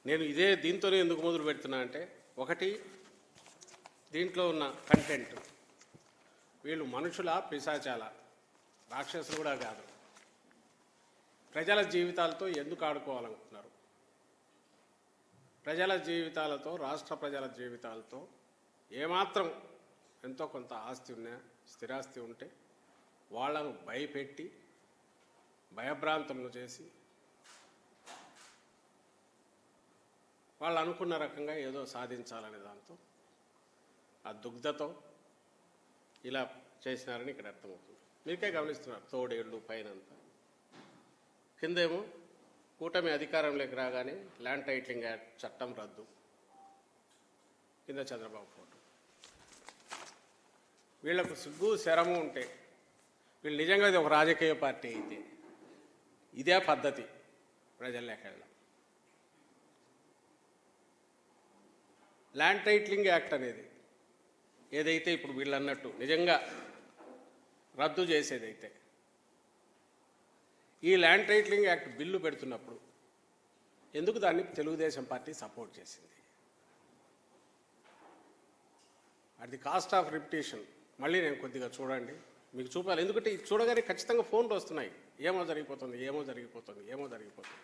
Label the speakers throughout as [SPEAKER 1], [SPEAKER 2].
[SPEAKER 1] నేను దీంతోనే ఎందుకు మొదలు పెడుతున్నా అంటే, ఒకటి దీంట్లో ఉన్న కంటెంట్, వీళ్ళు మనుషుల పిశాచాల, రాక్షసులు కూడా కాదు. ప్రజల జీవితాలతో ఎందుకు ఆడుకోవాలనుకుంటున్నారు? ప్రజల జీవితాలతో, రాష్ట్ర ప్రజల జీవితాలతో ఏమాత్రం ఎంతో కొంత ఆస్తి ఉన్నా, స్థిరాస్తి ఉంటే వాళ్లను భయపెట్టి భయభ్రాంతులను చేసి వాళ్ళు అనుకున్న రకంగా ఏదో సాధించాలనే దాంతో, ఆ దుగ్ధతో ఇలా చేసినారని ఇక్కడ అర్థమవుతుంది. మీకే గమనిస్తున్నారు, తోడేళ్ళు పైనంతా, కిందేమో కూటమి అధికారంలోకి రాగానే ల్యాండ్ టైటిలింగ్ యాక్ట్ చట్టం రద్దు, కింద చంద్రబాబు ఫోటో. వీళ్లకు సిగ్గు శరము ఉంటే, వీళ్ళు నిజంగా ఇది ఒక రాజకీయ పార్టీ అయితే ఇదే పద్ధతి ప్రజల్లోకి వెళ్ళడం. ల్యాండ్ టైటిలింగ్ యాక్ట్ అనేది ఏదైతే ఇప్పుడు వీళ్ళు అన్నట్టు నిజంగా రద్దు చేసేదైతే, ఈ ల్యాండ్ టైటిలింగ్ యాక్ట్ బిల్లు పెడుతున్నప్పుడు ఎందుకు దాన్ని తెలుగుదేశం పార్టీ సపోర్ట్ చేసింది? At the cost of repetition. మళ్ళీ నేను కొద్దిగా చూడండి, మీకు చూపాలి. ఎందుకంటే ఇది చూడగానే ఖచ్చితంగా ఫోన్లు వస్తున్నాయి, ఏమో జరిగిపోతుంది, ఏమో జరిగిపోతుంది, ఏమో జరిగిపోతుంది.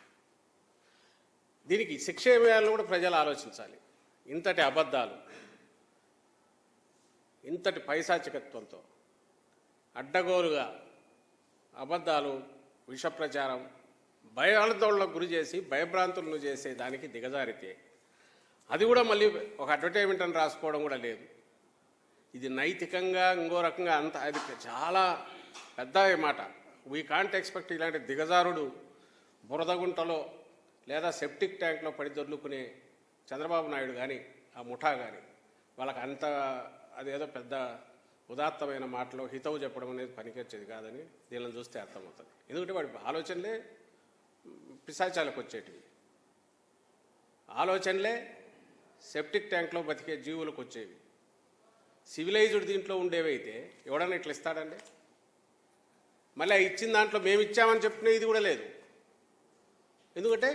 [SPEAKER 1] దీనికి శిక్ష ఏమేయాలని కూడా ప్రజలు ఆలోచించాలి. ఇంతటి అబద్ధాలు, ఇంతటి పైశాచికత్వంతో అడ్డగోలుగా అబద్ధాలు, విష ప్రచారం, భయాందోళనకు గురి చేసి భయభ్రాంతులను చేసే దానికి దిగజారితే, అది కూడా మళ్ళీ ఒక అడ్వర్టైజ్మెంట్ అని రాసుకోవడం కూడా లేదు. ఇది నైతికంగా ఇంకో రకంగా అంత, అది చాలా పెద్ద మాట. వీ కాంట్ ఎక్స్పెక్ట్ ఇలాంటి దిగజారుడు బురదగుంటలో లేదా సెప్టిక్ ట్యాంక్లో పడి దొర్లుకునే చంద్రబాబు నాయుడు కానీ, ఆ ముఠా కానీ, వాళ్ళకి అంత అదేదో పెద్ద ఉదాత్తమైన మాటలో హితవు చెప్పడం అనేది పనికొచ్చేది కాదని దీనిని చూస్తే అర్థమవుతుంది. ఎందుకంటే వాడి ఆలోచనలే పిశాచాలకు వచ్చేటివి, ఆలోచనలే సెప్టిక్ ట్యాంక్లో బతికే జీవులకు వచ్చేవి. సివిలైజ్డ్ దీంట్లో ఉండేవైతే ఎవడన్నా ఇట్లా ఇస్తాడండి? మళ్ళీ ఇచ్చిన దాంట్లో మేము ఇచ్చామని చెప్పుకునే ఇది కూడా లేదు. ఎందుకంటే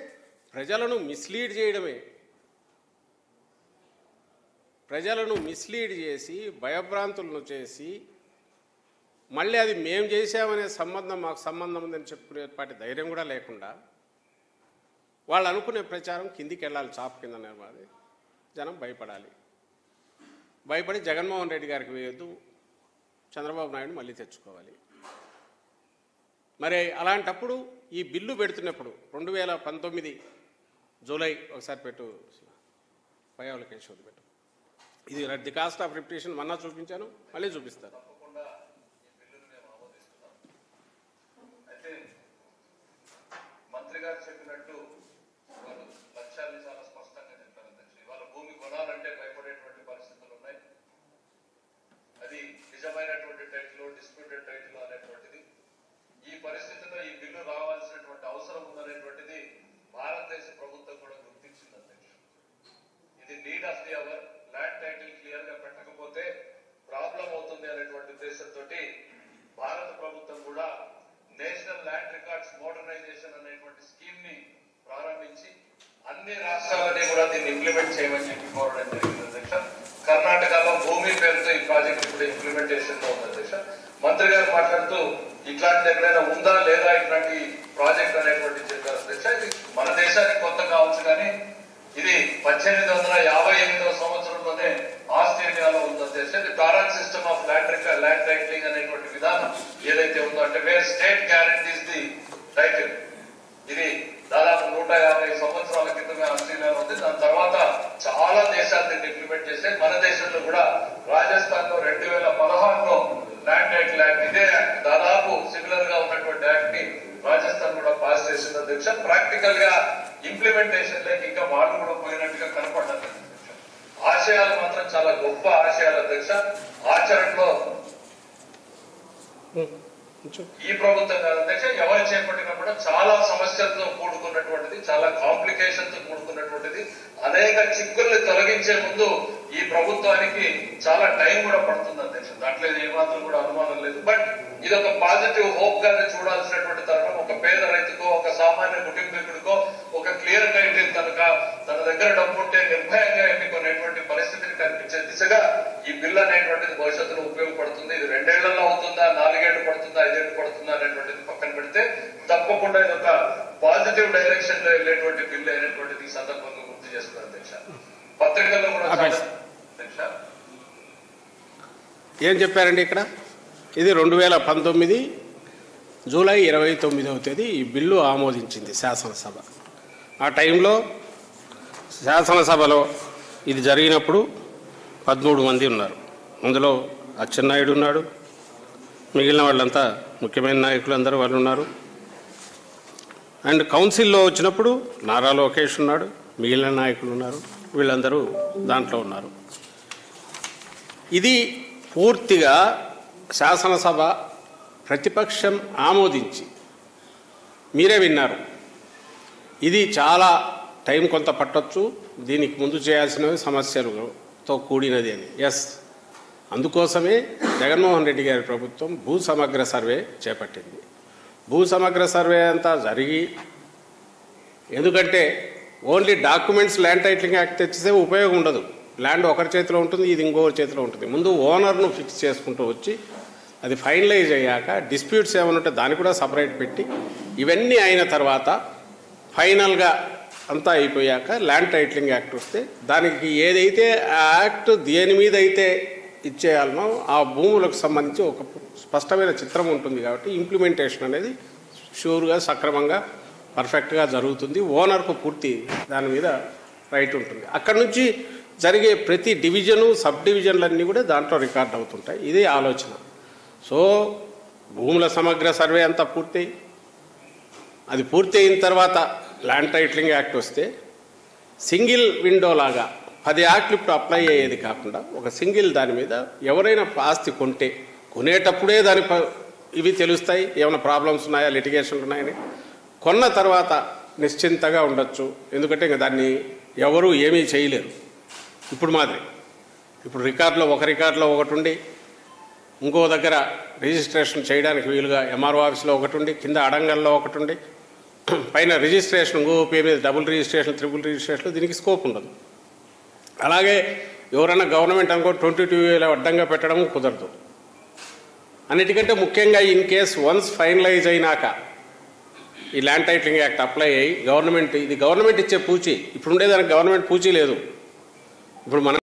[SPEAKER 1] ప్రజలను మిస్లీడ్ చేయడమే, ప్రజలను మిస్లీడ్ చేసి భయభ్రాంతులను చేసి మళ్ళీ అది మేము చేసామనే సంబంధం, మాకు సంబంధం ఉందని చెప్పుకునేపాటి ధైర్యం కూడా లేకుండా వాళ్ళు అనుకునే ప్రచారం కిందికి వెళ్ళాలి, చాపు కింద నిర్మాది. జనం భయపడాలి, భయపడి జగన్మోహన్ రెడ్డి గారికి వేయొద్దు, చంద్రబాబు నాయుడు మళ్ళీ తెచ్చుకోవాలి. మరి అలాంటప్పుడు ఈ బిల్లు పెడుతున్నప్పుడు 2019 జూలై ఒకసారి పెట్టు, పయ్యావుల కేశవుడు పెట్టు, ఇది ది కాస్ట్ ఆఫ్ రిపిటేషన్ మొన్న చూపించాను, మళ్ళీ చూపిస్తాను.
[SPEAKER 2] మంత్రి గారు చెప్పినట్టు లక్ష్యాన్ని చాలా స్పష్టంగా చెప్పారు అధ్యక్ష. ఇవాళ భూమి కొనాలంటే భయపడేటువంటి పరిస్థితులు ఉన్నాయి. అది నిజమైనటువంటి టైటిల్, డిస్ప్యూటెడ్ టైటిల్ అనేటువంటిది. ఈ పరిస్థితిలో ఈ బిల్లు రావాల్సినటువంటి అవసరం ఉందనేటువంటిది భారతదేశ ప్రభుత్వం కూడా గుర్తించింది అధ్యక్ష. ఇది need of the hour. Land title clear గా పెట్టకపోతే ప్రాబ్లం అవుతుంది అనేటువంటి ఉద్దేశంతో భారత ప్రభుత్వం కూడా నేషనల్ ల్యాండ్ రికార్డ్స్ మోడర్నైజేషన్ అనేటువంటి స్కీమ్ ని ప్రారంభించి అన్ని రాష్ట్రాలని కూడా దీన్ని ఇంప్లిమెంట్ చేయమని చెప్పి కోరడం జరిగింది అధ్యక్ష. కర్ణాటకలో భూమి పేరుతో ఈ ప్రాజెక్ట్ ఇప్పుడు ఇంప్లిమెంటేషన్ లో ఉంది అధ్యక్ష. మంత్రి గారు మాట్లాడుతూ ఇట్లాంటిది ఎక్కడైనా ఉందా లేదా ఇట్లాంటి ప్రాజెక్ట్ అనేటువంటి చెప్పారు అధ్యక్ష. ఇది మన దేశానికి కొత్త కావచ్చు, కానీ ఇది 1858వ సంవత్సరంలోనే ఆస్ట్రేలియాలో ఉంది అధ్యక్ష. ఇది torrent system of land titling అనేటువంటి విధానం ఏదైతే ఉందో, అంటే wear state guarantees the title, ఇది దాదాపు 150 సంవత్సరాల క్రితమే ఆస్ట్రేలియాలో ఉంది. దాని తర్వాత చాలా దేశాలు దీన్ని ఇంప్లిమెంట్ చేస్తే, మన దేశంలో కూడా రాజస్థాన్ లో 2016లో ల్యాండ్ టైటిల్ యాక్ట్, ఇదే యాక్ట్ దాదాపు సిమిలర్ గా ఉన్నటువంటి యాక్ట్ ని రాజస్థాన్ కూడా పాస్ చేసింది అధ్యక్ష. ప్రాక్టికల్ గా ఇంప్లిమెంటేషన్ లేక ఇంకా వాళ్ళు కూడా పోయినట్టుగా కనపడ్డారు అధ్యక్ష. ఆశయాలు మాత్రం చాలా గొప్ప ఆశయాలు అధ్యక్ష. ఆచరణలో ఈ ప్రభుత్వం కాదు అధ్యక్ష, ఎవరు చేపట్టినా కూడా చాలా సమస్యలతో కూడుకున్నటువంటిది, చాలా కాంప్లికేషన్ తో కూడుకున్నటువంటిది. అనేక చిక్కుల్ని తొలగించే ముందు ఈ ప్రభుత్వానికి చాలా టైం కూడా పడుతుంది అధ్యక్ష. దాంట్లో ఏమాత్రం కూడా అనుమానం లేదు. బట్ ఇది ఒక పాజిటివ్ హోప్ గానే చూడాల్సినటువంటి తరుణం. ఒక పేద రైతుకో, ఒక సామాన్య కుటుంబీకుడికో ఒక క్లియర్ టైటిల్ తన దగ్గర డబ్బు ఉంటే నిర్భయంగా ఎన్నుకునేటువంటి పరిస్థితిని కల్పించే దిశగా ఈ బిల్ అనేటువంటిది భవిష్యత్తులో ఉపయోగపడుతుంది. ఇది 2 ఏళ్లలో అవుతుందా, 4 ఏళ్లు పడుతుందా, 5 ఏళ్లు పడుతుందా అనేటువంటిది పక్కన పెడితే తప్పకుండా ఇది ఒక పాజిటివ్ డైరెక్షన్ లో వెళ్ళేటువంటి బిల్ అనేటువంటిది ఈ సందర్భంగా గుర్తు చేస్తున్నారు అధ్యక్ష. పత్రికల్లో కూడా అధ్యక్ష
[SPEAKER 1] ఏం చెప్పారండి ఇక్కడ? ఇది 2019 జూలై 29వ తేదీ ఈ బిల్లు ఆమోదించింది శాసనసభ. ఆ టైంలో శాసనసభలో ఇది జరిగినప్పుడు 13 మంది ఉన్నారు. అందులో అచ్చెన్నాయుడు ఉన్నాడు, మిగిలిన వాళ్ళంతా ముఖ్యమైన నాయకులు అందరూ వాళ్ళు ఉన్నారు. అండ్ కౌన్సిల్లో వచ్చినప్పుడు నారా లోకేష్ ఉన్నాడు, మిగిలిన నాయకులు ఉన్నారు, వీళ్ళందరూ దాంట్లో ఉన్నారు. ఇది పూర్తిగా శాసనసభ ప్రతిపక్షం ఆమోదించి, మీరే విన్నారు, ఇది చాలా టైం కొంత పట్టొచ్చు, దీనికి ముందు చేయాల్సినవి సమస్యలతో కూడినది అని. ఎస్, అందుకోసమే జగన్మోహన్ రెడ్డి గారి ప్రభుత్వం భూ సమగ్ర సర్వే చేపట్టింది. భూ సమగ్ర సర్వే అంతా జరిగి, ఎందుకంటే only documents land titling act తెచ్చితే ఉపయోగం ఉండదు. ల్యాండ్ ఒకరి చేతిలో ఉంటుంది, ఇది ఇంకొకరి చేతిలో ఉంటుంది. ముందు ఓనర్ను ఫిక్స్ చేసుకుంటూ వచ్చి అది ఫైనలైజ్ అయ్యాక డిస్ప్యూట్స్ ఏమైనా ఉంటే దాన్ని కూడా సపరేట్ పెట్టి ఇవన్నీ అయిన తర్వాత ఫైనల్గా అంతా అయిపోయాక ల్యాండ్ టైటిలింగ్ యాక్ట్ వస్తే దానికి ఏదైతే ఆ యాక్ట్ దేని మీద అయితే ఇచ్చేయాలనో ఆ భూములకు సంబంధించి ఒక స్పష్టమైన చిత్రం ఉంటుంది. కాబట్టి ఇంప్లిమెంటేషన్ అనేది షూర్గా సక్రమంగా పర్ఫెక్ట్గా జరుగుతుంది. ఓనర్కు పూర్తి దాని మీద రైట్ ఉంటుంది. అక్కడి నుంచి జరిగే ప్రతి డివిజను, సబ్ డివిజన్లన్నీ కూడా దాంట్లో రికార్డ్ అవుతుంటాయి. ఇదే ఆలోచన. సో భూముల సమగ్ర సర్వే అంతా పూర్తి, అది పూర్తి అయిన తర్వాత ల్యాండ్ టైటిలింగ్ యాక్ట్ వస్తే సింగిల్ విండో లాగా 10 యాక్ట్లు ఇప్పుడు అప్లై అయ్యేది కాకుండా ఒక సింగిల్ దాని మీద ఎవరైనా ఆస్తి కొంటే కొనేటప్పుడే దాని ఇవి తెలుస్తాయి, ఏమైనా ప్రాబ్లమ్స్ ఉన్నాయా, లిటిగేషన్లు ఉన్నాయని. కొన్న తర్వాత నిశ్చింతగా ఉండొచ్చు, ఎందుకంటే ఇంకా దాన్ని ఎవరు ఏమీ చేయలేరు. ఇప్పుడు మాదిరి ఇప్పుడు ఒక రికార్డులో ఒకటి ఉండి ఇంకో దగ్గర రిజిస్ట్రేషన్ చేయడానికి వీలుగా ఎంఆర్ఓ ఆఫీస్లో ఒకటి ఉండి, కింద అడంగల్లో ఒకటి ఉండి, పైన రిజిస్ట్రేషన్ ఇంకో పేరు మీద డబుల్ రిజిస్ట్రేషన్, ట్రిపుల్ రిజిస్ట్రేషన్, దీనికి స్కోప్ ఉండదు. అలాగే ఎవరైనా గవర్నమెంట్ అనుకో 22 అడ్డంగా పెట్టడం కుదరదు. అన్నిటికంటే ముఖ్యంగా ఇన్ కేస్ వన్స్ ఫైనలైజ్ అయినాక ఈ ల్యాండ్ టైటిలింగ్ యాక్ట్ అప్లై అయ్యి ఇది గవర్నమెంట్ ఇచ్చే పూచీ, ఇప్పుడు ఉండేదానికి గవర్నమెంట్ పూచీ లేదు. ఇప్పుడు మనం